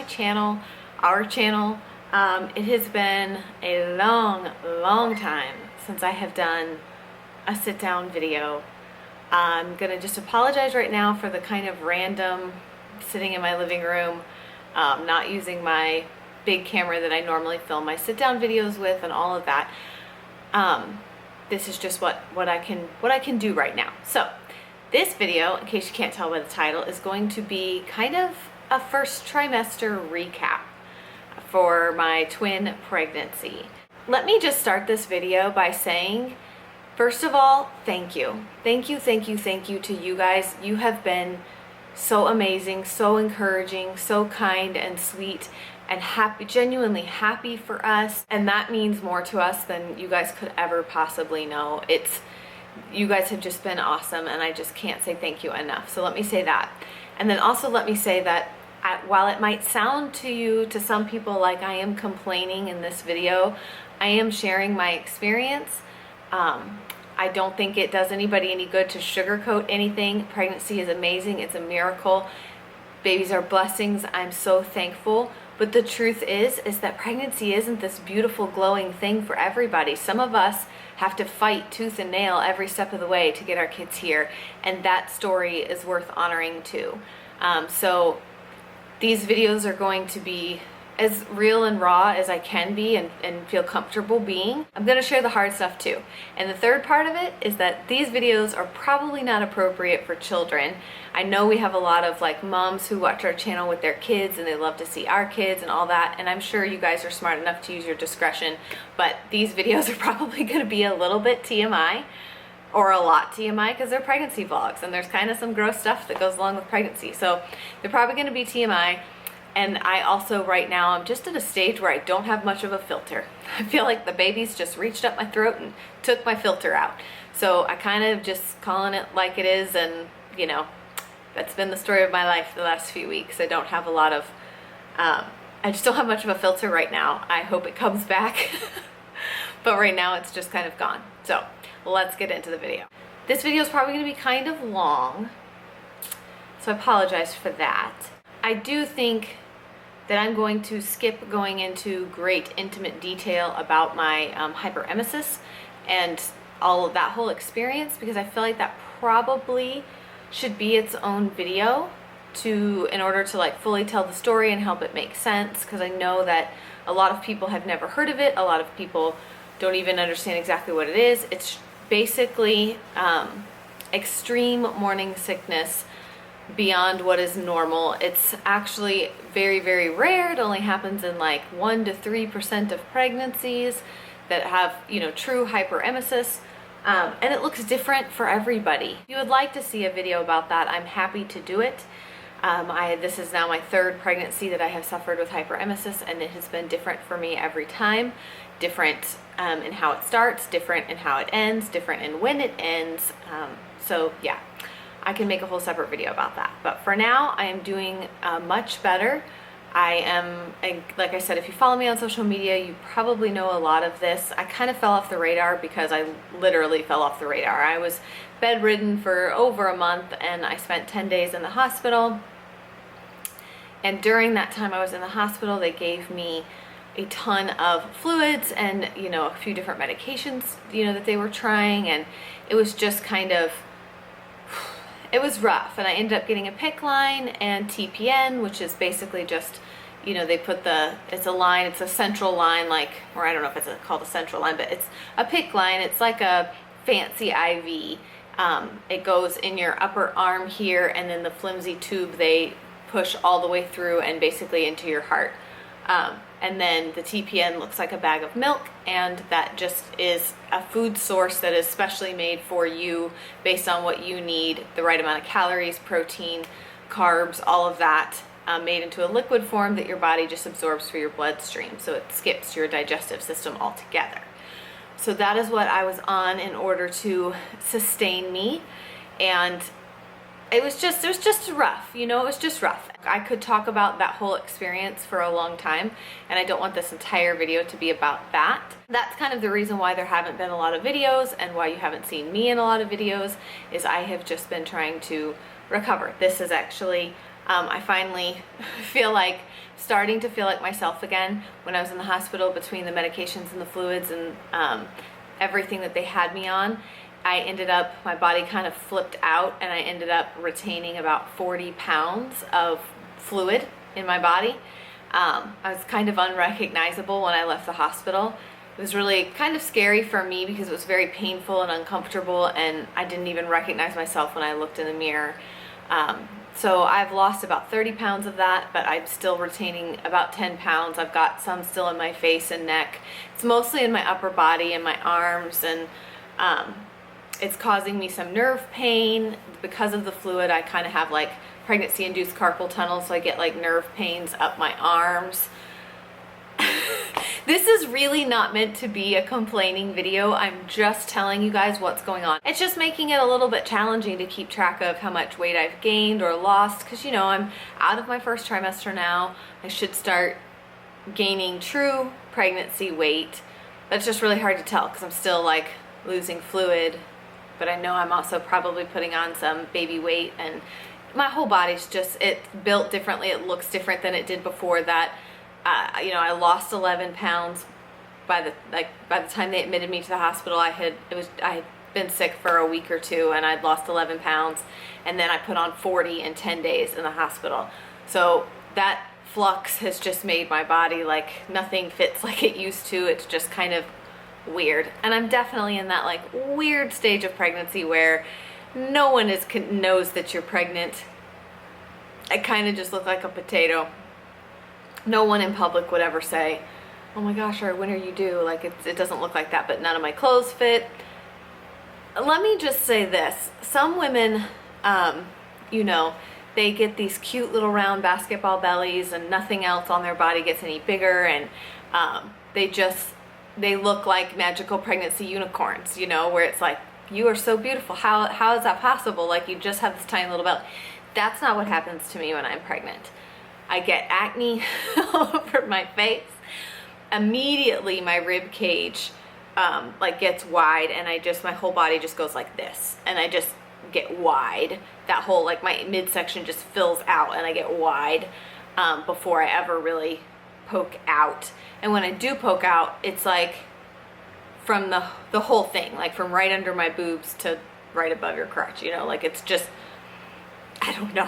channel, our channel. It has been a long time since I have done a sit-down video. I'm gonna just apologize right now for the kind of random sitting in my living room, not using my big camera that I normally film my sit-down videos with and all of that. This is just what I can do right now. So this video, in case you can't tell by the title, is going to be kind of a first trimester recap for my twin pregnancy. Let me just start this video by saying, first of all, thank you. Thank you to you guys. You have been so amazing, so encouraging, so kind and sweet and happy, genuinely happy for us. And that means more to us than you guys could ever possibly know. You guys have just been awesome, and I just can't say thank you enough. So let me say that. And then also let me say that while it might sound to some people like I am complaining in this video, I am sharing my experience. I don't think it does anybody any good to sugarcoat anything. Pregnancy is amazing. It's a miracle. Babies are blessings. I'm so thankful. But the truth is that pregnancy isn't this beautiful, glowing thing for everybody. Some of us have to fight tooth and nail every step of the way to get our kids here, and that story is worth honoring too. So these videos are going to be as real and raw as I can be and feel comfortable being. I'm gonna share the hard stuff too. And the third part of it is that these videos are probably not appropriate for children. I know we have a lot of like moms who watch our channel with their kids and they love to see our kids and all that, and I'm sure you guys are smart enough to use your discretion, but these videos are probably gonna be a little bit TMI, or a lot TMI, because they're pregnancy vlogs and there's kind of some gross stuff that goes along with pregnancy. So they're probably gonna be TMI. And I also, right now, I'm just at a stage where I don't have much of a filter. I feel like the baby's just reached up my throat and took my filter out. So I kind of just calling it like it is, and you know, that's been the story of my life the last few weeks. I don't have a lot of, I just don't have much of a filter right now. I hope it comes back, but right now it's just kind of gone. So let's get into the video. This video is probably gonna be kind of long, so I apologize for that. I do think that I'm going to skip going into great intimate detail about my hyperemesis and all of that whole experience, because I feel like that probably should be its own video in order to like fully tell the story and help it make sense, because I know that a lot of people have never heard of it. A lot of people don't even understand exactly what it is. It's basically extreme morning sickness beyond what is normal. It's actually very rare. It only happens in like 1 to 3% of pregnancies that have, you know, true hyperemesis, and it looks different for everybody. If you would like to see a video about that, I'm happy to do it. This is now my third pregnancy that I have suffered with hyperemesis, and it has been different for me every time. Different in how it starts, different in how it ends, different in when it ends. So yeah, I can make a whole separate video about that. But for now, I am doing much better. Like I said, if you follow me on social media, you probably know a lot of this. I kind of fell off the radar because I literally fell off the radar. I was bedridden for over a month, and I spent 10 days in the hospital. And during that time I was in the hospital, they gave me a ton of fluids and, you know, a few different medications, you know, that they were trying, and it was just kind of, it was rough. And I ended up getting a PICC line and TPN, which is basically just, you know, they put it's a line, it's a central line, like, or I don't know if it's called a central line, but it's a PICC line. It's like a fancy IV. It goes in your upper arm here, and then the flimsy tube they push all the way through and basically into your heart. And then the TPN looks like a bag of milk, and that just is a food source that is specially made for you based on what you need, the right amount of calories, protein, carbs, all of that, made into a liquid form that your body just absorbs through your bloodstream, so it skips your digestive system altogether. So that is what I was on in order to sustain me, and it was just rough, you know, it was just rough. I could talk about that whole experience for a long time, and I don't want this entire video to be about that. That's kind of the reason why there haven't been a lot of videos, and why you haven't seen me in a lot of videos, is I have just been trying to recover. This is actually I finally starting to feel like myself again. When I was in the hospital, between the medications and the fluids and everything that they had me on, my body kind of flipped out, and I ended up retaining about 40 pounds of fluid in my body. I was kind of unrecognizable when I left the hospital. It was really kind of scary for me because it was very painful and uncomfortable, and I didn't even recognize myself when I looked in the mirror. So I've lost about 30 pounds of that, but I'm still retaining about 10 pounds. I've got some still in my face and neck. It's mostly in my upper body and my arms, and it's causing me some nerve pain. Because of the fluid, I kind of have like pregnancy-induced carpal tunnel, so I get like nerve pains up my arms. This is really not meant to be a complaining video. I'm just telling you guys what's going on. It's just making it a little bit challenging to keep track of how much weight I've gained or lost, because you know, I'm out of my first trimester now. I should start gaining true pregnancy weight, but it's just really hard to tell because I'm still like losing fluid, but I know I'm also probably putting on some baby weight, and my whole body's just, it's built differently. It looks different than it did before that. You know, I lost 11 pounds by the time they admitted me to the hospital. I had been sick for a week or two, and I'd lost 11 pounds, and then I put on 40 in 10 days in the hospital. So that flux has just made my body like nothing fits like it used to. It's just kind of weird, and I'm definitely in that like weird stage of pregnancy where no one knows that you're pregnant. I kind of just look like a potato. No one in public would ever say, oh my gosh, or when are you due? Like it doesn't look like that, but none of my clothes fit. Let me just say this. Some women, you know, they get these cute little round basketball bellies and nothing else on their body gets any bigger, and they look like magical pregnancy unicorns, you know, where it's like, you are so beautiful. How is that possible? Like you just have this tiny little belly. That's not what happens to me when I'm pregnant. I get acne all over my face. Immediately my rib cage like gets wide, and my whole body just goes like this, and I just get wide. That whole, like my midsection just fills out, and I get wide before I ever really poke out. And when I do poke out, it's like from the whole thing, like from right under my boobs to right above your crotch, you know, like it's just, I don't know.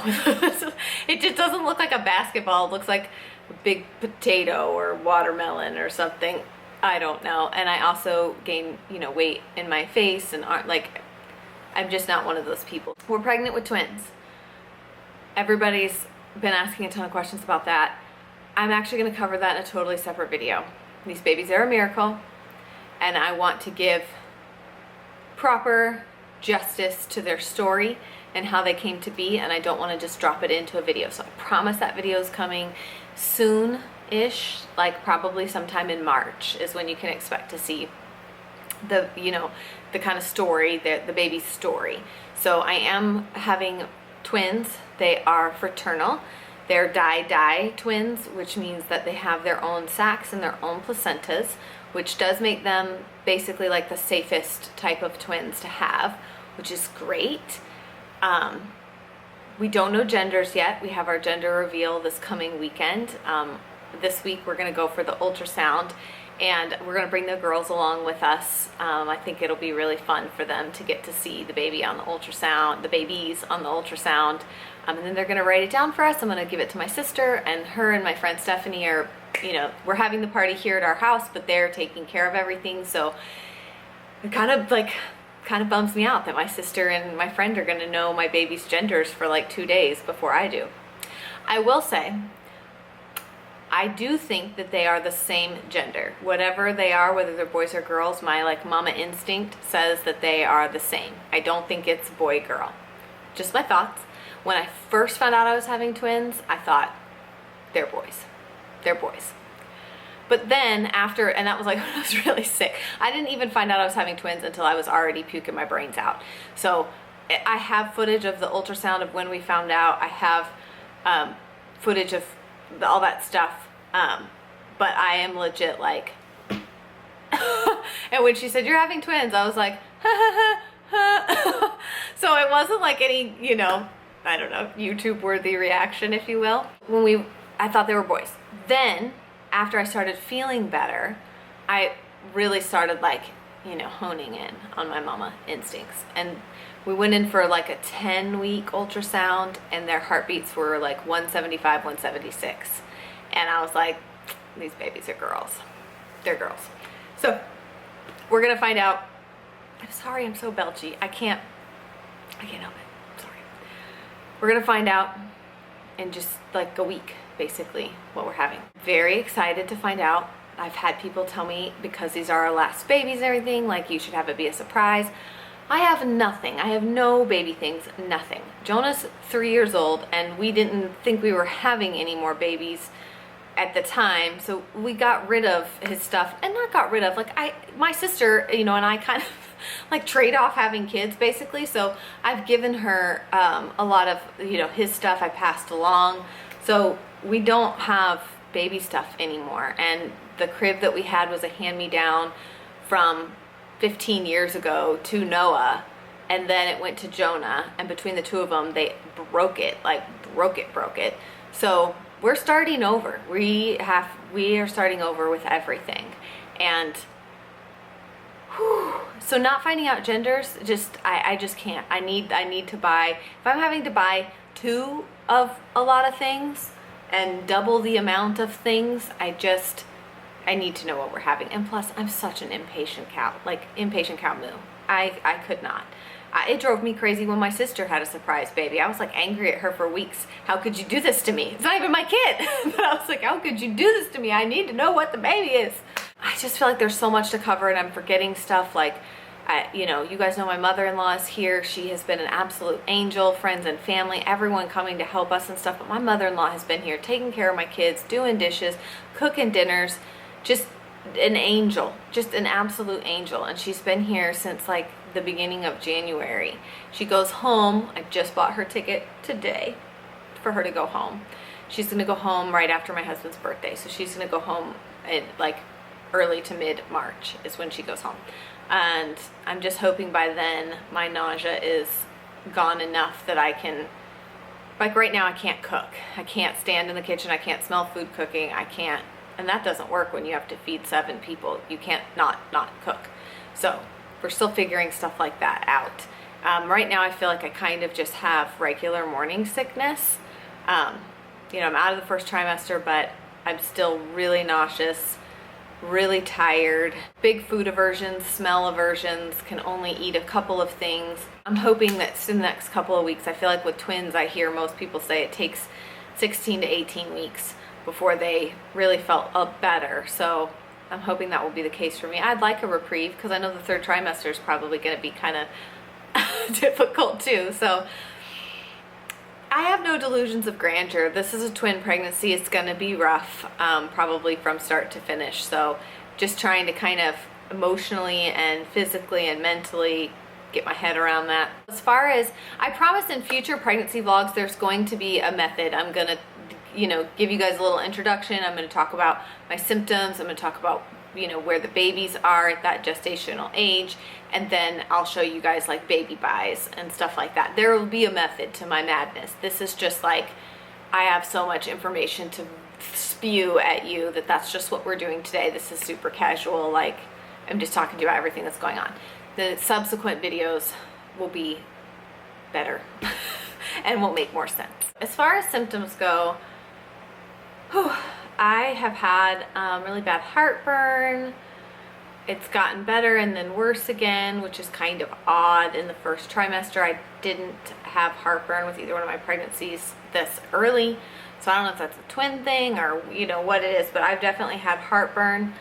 It just doesn't look like a basketball. It looks like a big potato or watermelon or something. I don't know. And I also gain, you know, weight in my face, and I'm just not one of those people. We're pregnant with twins. Everybody's been asking a ton of questions about that. I'm actually going to cover that in a totally separate video. These babies are a miracle, and I want to give proper justice to their story and how they came to be, and I don't want to just drop it into a video. So I promise that video is coming soon-ish, like probably sometime in March is when you can expect to see the, you know, the kind of story, the baby's story. So I am having twins. They are fraternal. They're di twins, which means that they have their own sacs and their own placentas, which does make them basically like the safest type of twins to have, which is great. We don't know genders yet. We have our gender reveal this coming weekend. This week we're going to go for the ultrasound, and we're going to bring the girls along with us. I think it'll be really fun for them to get to see the baby on the ultrasound, the babies on the ultrasound, and then they're going to write it down for us. I'm going to give it to my sister, and her and my friend Stephanie are, you know, we're having the party here at our house, but they're taking care of everything. So it kind of bums me out that my sister and my friend are going to know my baby's genders for like 2 days before I do. I will say, I do think that they are the same gender. Whatever they are, whether they're boys or girls, my like mama instinct says that they are the same. I don't think it's boy girl. Just my thoughts. When I first found out I was having twins, I thought, they're boys. They're boys. But then after, and that was like when I was really sick. I didn't even find out I was having twins until I was already puking my brains out. So I have footage of the ultrasound of when we found out. I have footage of all that stuff. But I am legit like, and when she said, you're having twins, I was like, ha ha ha ha. So it wasn't like any, you know, I don't know, YouTube worthy reaction, if you will. I thought they were boys. Then after I started feeling better, I really started like, you know, honing in on my mama instincts. And we went in for like a 10-week ultrasound and their heartbeats were like 175, 176. And I was like, these babies are girls. They're girls. So we're gonna find out. I'm sorry, I'm so belchy. I can't help it. I'm sorry. We're gonna find out in just like a week, basically, what we're having. Very excited to find out. I've had people tell me, because these are our last babies and everything, like you should have it be a surprise. I have nothing. I have no baby things, nothing. Jonah's 3 years old and we didn't think we were having any more babies at the time, so we got rid of his stuff. And not got rid of, like my sister, you know, and I kind of like trade off having kids basically. So I've given her a lot of, you know, his stuff I passed along. So we don't have baby stuff anymore. And the crib that we had was a hand-me-down from 15 years ago to Noah, and then it went to Jonah, and between the two of them they broke it. So we're starting over. We are starting over with everything. And whew, so not finding out genders, I just can't. I need to buy, if I'm having to buy 2 of a lot of things and double the amount of things, I need to know what we're having. And plus, I'm such an impatient cow, like impatient cow moo. I could not. It drove me crazy when my sister had a surprise baby. I was like angry at her for weeks. How could you do this to me? It's not even my kid. But I was like, how could you do this to me? I need to know what the baby is. I just feel like there's so much to cover and I'm forgetting stuff. Like, you know, you guys know my mother-in-law is here. She has been an absolute angel, friends and family, everyone coming to help us and stuff. But my mother-in-law has been here taking care of my kids, doing dishes, cooking dinners, just an angel, just an absolute angel. And she's been here since like the beginning of January. She goes home. I just bought her ticket today for her to go home. She's gonna go home right after my husband's birthday. So she's gonna go home in like early to mid-March is when she goes home. And I'm just hoping by then my nausea is gone enough that I can, like right now I can't cook. I can't stand in the kitchen. I can't smell food cooking. I can't. And that doesn't work when you have to feed 7 people. You can't not cook. So we're still figuring stuff like that out. Right now I feel like I kind of just have regular morning sickness. You know, I'm out of the first trimester, but I'm still really nauseous, really tired, big food aversions, smell aversions, can only eat a couple of things. I'm hoping that in the next couple of weeks, I feel like with twins, I hear most people say it takes 16 to 18 weeks before they really felt better. So I'm hoping that will be the case for me. I'd like a reprieve because I know the 3rd trimester is probably going to be kind of difficult too. So I have no delusions of grandeur. This is a twin pregnancy. It's going to be rough, probably from start to finish. So just trying to kind of emotionally and physically and mentally get my head around that. As far as, I promise in future pregnancy vlogs, there's going to be a method. I'm going to, you know, give you guys a little introduction. I'm going to talk about my symptoms. I'm going to talk about, you know, where the babies are at that gestational age. And then I'll show you guys like baby buys and stuff like that. There will be a method to my madness. This is just like, I have so much information to spew at you that that's just what we're doing today. This is super casual. Like, I'm just talking to you about everything that's going on. The subsequent videos will be better and will make more sense. As far as symptoms go, I have had really bad heartburn. It's gotten better and then worse again, which is kind of odd. In the first trimester, I didn't have heartburn with either one of my pregnancies this early. So I don't know if that's a twin thing or, you know, what it is, but I've definitely had heartburn.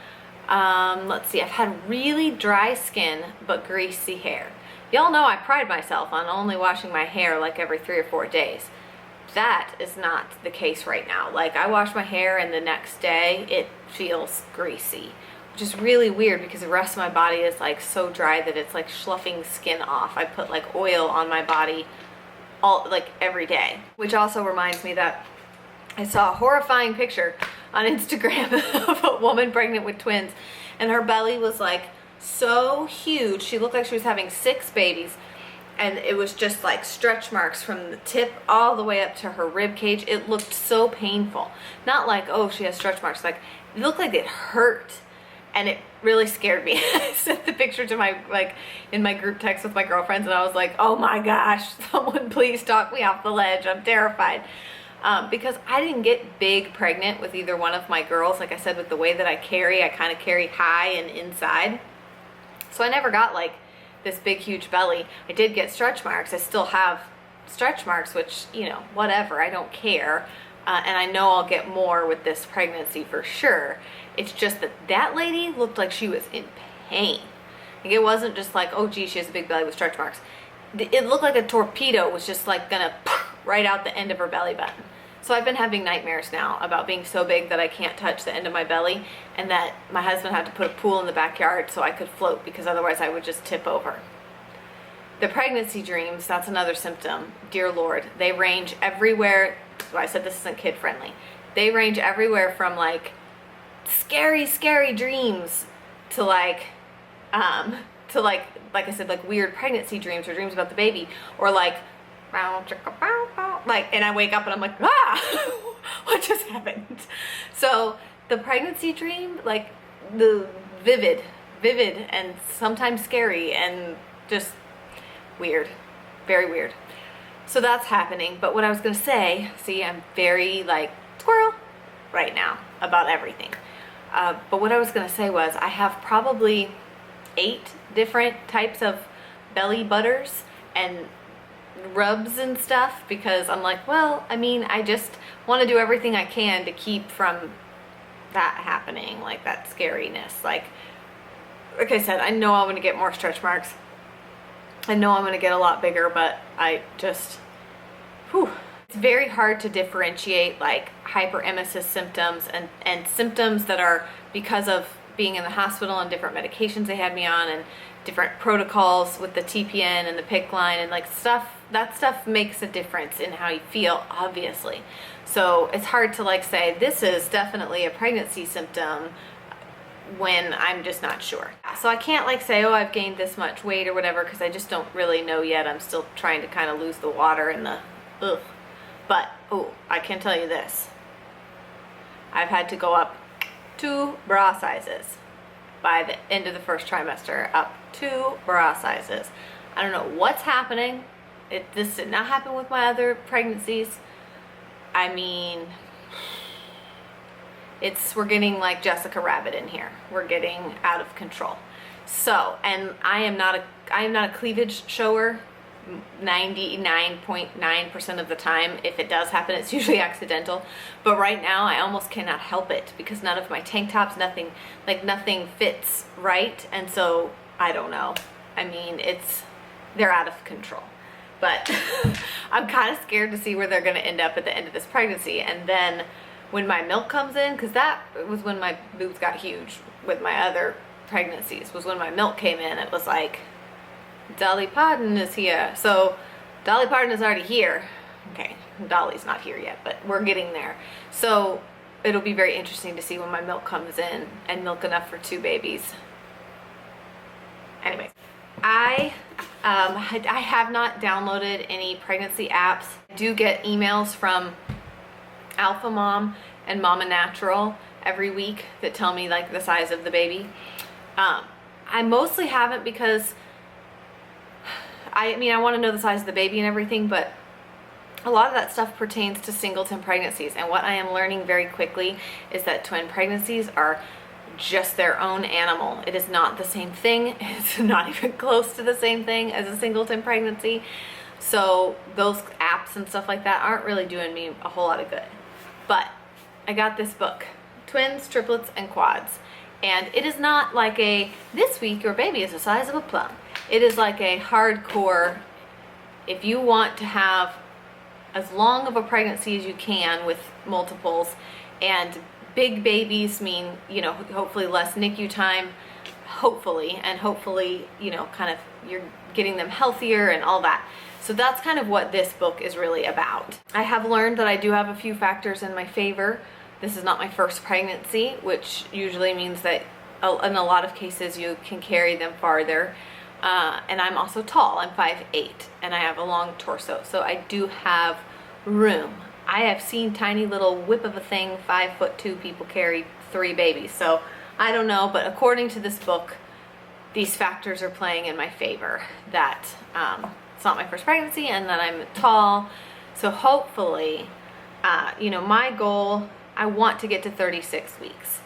Let's see, I've had really dry skin, but greasy hair. Y'all know I pride myself on only washing my hair like every 3 or 4 days. That is not the case right now. Like, I wash my hair and the next day it feels greasy, which is really weird because the rest of my body is like so dry that it's like sloughing skin off. I put like oil on my body every day, which also reminds me that I saw a horrifying picture on Instagram of a woman pregnant with twins, and her belly was like so huge. She looked like she was having 6 babies, and it was just like stretch marks from the tip all the way up to her rib cage. It looked so painful. Not like, oh, she has stretch marks. Like, it looked like it hurt, and it really scared me. I sent the picture to my, like, in my group text with my girlfriends, and I was like, oh my gosh, someone please talk me off the ledge. I'm terrified. Because I didn't get big pregnant with either one of my girls. Like I said, with the way that I kind of carry high and inside. So I never got like this big, huge belly. I did get stretch marks. I still have stretch marks, which, you know, whatever, I don't care. And I know I'll get more with this pregnancy for sure. It's just that that lady looked like she was in pain. Like, it wasn't just like, oh gee, she has a big belly with stretch marks. It looked like a torpedo was just like gonna right out the end of her belly button. So I've been having nightmares now about being so big that I can't touch the end of my belly, and that my husband had to put a pool in the backyard so I could float, because otherwise I would just tip over. The pregnancy dreams, that's another symptom. Dear Lord, they range everywhere. So I said this isn't kid friendly. They range everywhere from like scary, scary dreams to like I said, like weird pregnancy dreams or dreams about the baby, or like, and I wake up and I'm like, ah, what just happened? So the pregnancy dream, like the vivid and sometimes scary and just weird, very weird. So that's happening. But what I was gonna say, see, I'm very like squirrel right now about everything. But what I was gonna say was, I have probably 8 different types of belly butters and rubs and stuff, because I'm like, well, I mean, I just want to do everything I can to keep from that happening, like that scariness. Like I said, I know I'm going to get more stretch marks. I know I'm going to get a lot bigger, but I just, it's very hard to differentiate like hyperemesis symptoms and symptoms that are because of being in the hospital and different medications they had me on and different protocols with the TPN and the PICC line and like stuff. That stuff makes a difference in how you feel, obviously. So it's hard to like say this is definitely a pregnancy symptom when I'm just not sure. So I can't like say, oh, I've gained this much weight or whatever, because I just don't really know yet. I'm still trying to kind of lose the water and the ugh. But oh, I can tell you this. I've had to go up 2 bra sizes by the end of the first trimester, up 2 bra sizes. I don't know what's happening. This did not happen with my other pregnancies. I mean, we're getting like Jessica Rabbit in here. We're getting out of control. So, and I am not a cleavage shower 99.9% of the time. If it does happen, it's usually accidental. But right now I almost cannot help it, because none of my tank tops, nothing fits right. And so I don't know. I mean, they're out of control. But I'm kind of scared to see where they're going to end up at the end of this pregnancy. And then when my milk comes in, because that was when my boobs got huge with my other pregnancies, was when my milk came in. It was like, Dolly Parton is here. So Dolly Parton is already here. Okay, Dolly's not here yet, but we're getting there. So it'll be very interesting to see when my milk comes in, and milk enough for 2 babies. Anyway, I have not downloaded any pregnancy apps. I do get emails from Alpha Mom and Mama Natural every week that tell me like the size of the baby. I mostly haven't, because I mean, I want to know the size of the baby and everything, but a lot of that stuff pertains to singleton pregnancies. And what I am learning very quickly is that twin pregnancies are just their own animal. It is not the same thing. It's not even close to the same thing as a singleton pregnancy. So those apps and stuff like that aren't really doing me a whole lot of good. But I got this book, Twins, Triplets, and Quads. And it is not like this week your baby is the size of a plum. It is like a hardcore, if you want to have as long of a pregnancy as you can with multiples, and big babies mean, you know, hopefully less NICU time, hopefully, you know, kind of you're getting them healthier and all that. So that's kind of what this book is really about. I have learned that I do have a few factors in my favor. This is not my first pregnancy, which usually means that in a lot of cases you can carry them farther. And I'm also tall. I'm 5'8", and I have a long torso, so I do have room. I have seen tiny little whip of a thing, 5'2" people carry 3 babies. So I don't know, but according to this book, these factors are playing in my favor. That it's not my first pregnancy, and that I'm tall. So hopefully, you know, my goal, I want to get to 36 weeks.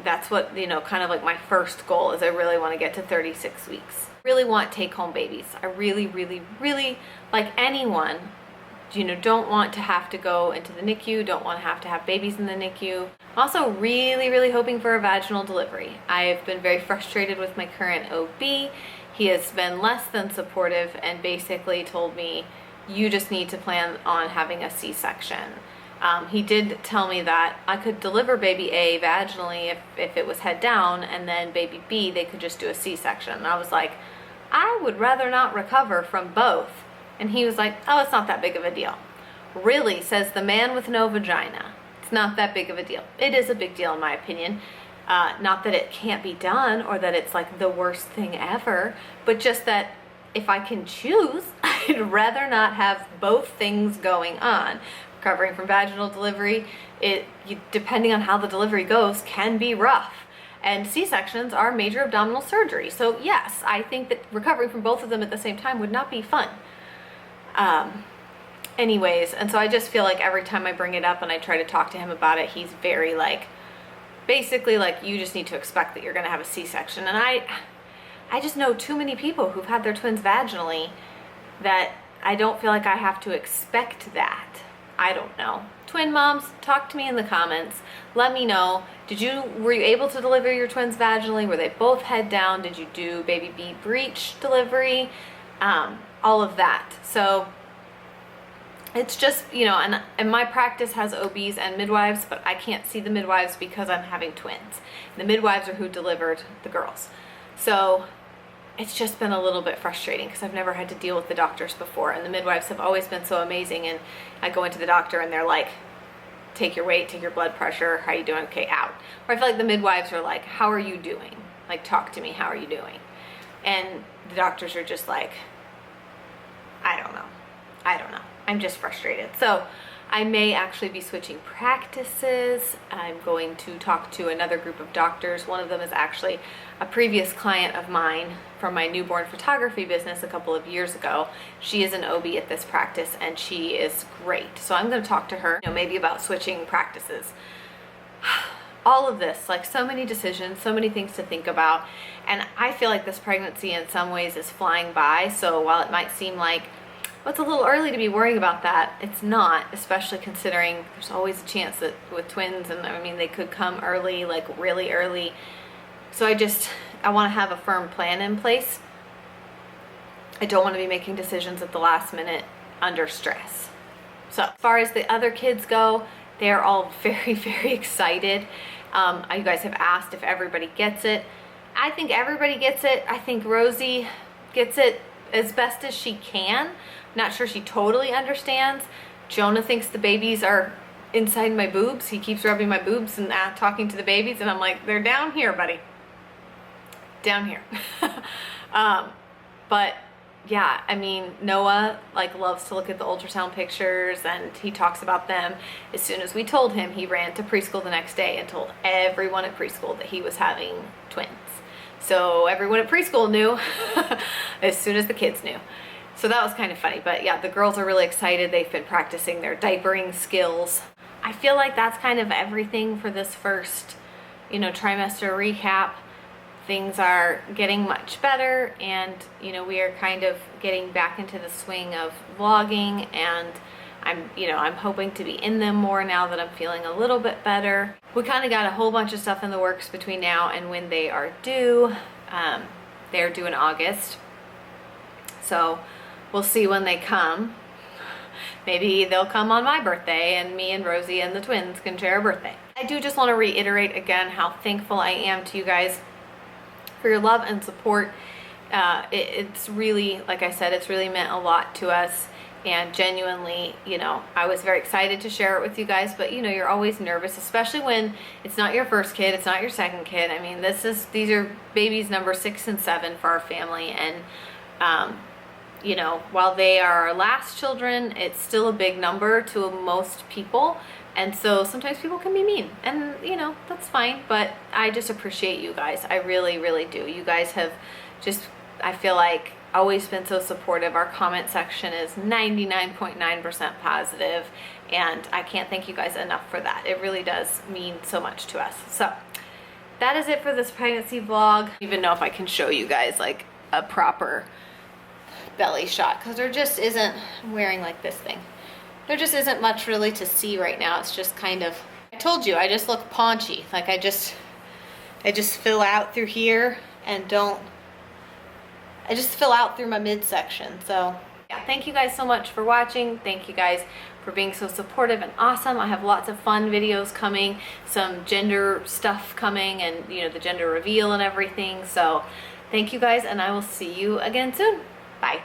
That's what, you know, kind of like my first goal is. I really want to get to 36 weeks. I really want take-home babies. I really, really, really, like anyone, you know, don't want to have to go into the NICU, don't want to have babies in the NICU. I'm also really, really hoping for a vaginal delivery. I've been very frustrated with my current OB. He has been less than supportive and basically told me, you just need to plan on having a C-section. He did tell me that I could deliver baby A vaginally if it was head down, and then baby B, they could just do a C-section. And I was like, I would rather not recover from both. And he was like, oh, it's not that big of a deal. Really, says the man with no vagina. It's not that big of a deal. It is a big deal in my opinion. Not that it can't be done or that it's like the worst thing ever, but just that if I can choose, I'd rather not have both things going on. Recovering from vaginal delivery, depending on how the delivery goes, can be rough. And C-sections are major abdominal surgery. So yes, I think that recovering from both of them at the same time would not be fun. Anyways, and so I just feel like every time I bring it up and I try to talk to him about it, he's very like, basically like, you just need to expect that you're gonna have a C-section. And I just know too many people who've had their twins vaginally that I don't feel like I have to expect that. I don't know. Twin moms, talk to me in the comments. Let me know. Were you able to deliver your twins vaginally? Were they both head down? Did you do baby B breech delivery? All of that. So it's just, you know, and my practice has OBs and midwives, but I can't see the midwives because I'm having twins. The midwives are who delivered the girls. So it's just been a little bit frustrating because I've never had to deal with the doctors before, and the midwives have always been so amazing. And I go into the doctor and they're like, take your weight, take your blood pressure, how are you doing? Okay, out. Or I feel like the midwives are like, how are you doing? Like, talk to me, how are you doing? And the doctors are just like, I don't know. I'm just frustrated. So I may actually be switching practices. I'm going to talk to another group of doctors. One of them is actually a previous client of mine from my newborn photography business a couple of years ago. She is an OB at this practice and she is great. So I'm going to talk to her, you know, maybe about switching practices. All of this, like so many decisions, so many things to think about. And I feel like this pregnancy in some ways is flying by. So while it might seem like, well, it's a little early to be worrying about that, it's not, especially considering there's always a chance that with twins, and I mean, they could come early, like really early. So I want to have a firm plan in place. I don't want to be making decisions at the last minute under stress. So as far as the other kids go, they're all very, very excited. You guys have asked if everybody gets it. I think everybody gets it. I think Rosie gets it as best as she can. I'm not sure she totally understands. Jonah thinks the babies are inside my boobs. He keeps rubbing my boobs and talking to the babies, and I'm like, they're down here, buddy. Down here. But yeah, I mean, Noah like loves to look at the ultrasound pictures, and he talks about them. As soon as we told him, he ran to preschool the next day and told everyone at preschool that he was having twins. So everyone at preschool knew as soon as the kids knew. So that was kind of funny. But yeah, the girls are really excited. They've been practicing their diapering skills. I feel like that's kind of everything for this first, you know, trimester recap. Things are getting much better, and you know, we are kind of getting back into the swing of vlogging, and I'm hoping to be in them more now that I'm feeling a little bit better. We kind of got a whole bunch of stuff in the works between now and when they are due. They're due in August, so we'll see when they come. Maybe they'll come on my birthday, and me and Rosie and the twins can share a birthday. I do just want to reiterate again how thankful I am to you guys for your love and support. It's really, like I said, it's really meant a lot to us. And genuinely, you know, I was very excited to share it with you guys, but you know, you're always nervous, especially when it's not your first kid, it's not your second kid. I mean, these are babies number 6 and 7 for our family, and you know, while they are our last children, it's still a big number to most people. And so sometimes people can be mean, and you know, that's fine, but I just appreciate you guys. I really, really do. You guys have just, I feel like, always been so supportive. Our comment section is 99.9% positive, and I can't thank you guys enough for that. It really does mean so much to us. So that is it for this pregnancy vlog. I don't even know if I can show you guys like a proper belly shot, because there just isn't, I'm wearing like this thing, there just isn't much really to see right now. It's just kind of, I told you, I just look paunchy. Like I just fill out through here and I just fill out through my midsection. So yeah, thank you guys so much for watching. Thank you guys for being so supportive and awesome. I have lots of fun videos coming, some gender stuff coming, and you know, the gender reveal and everything. So thank you guys, and I will see you again soon. Bye.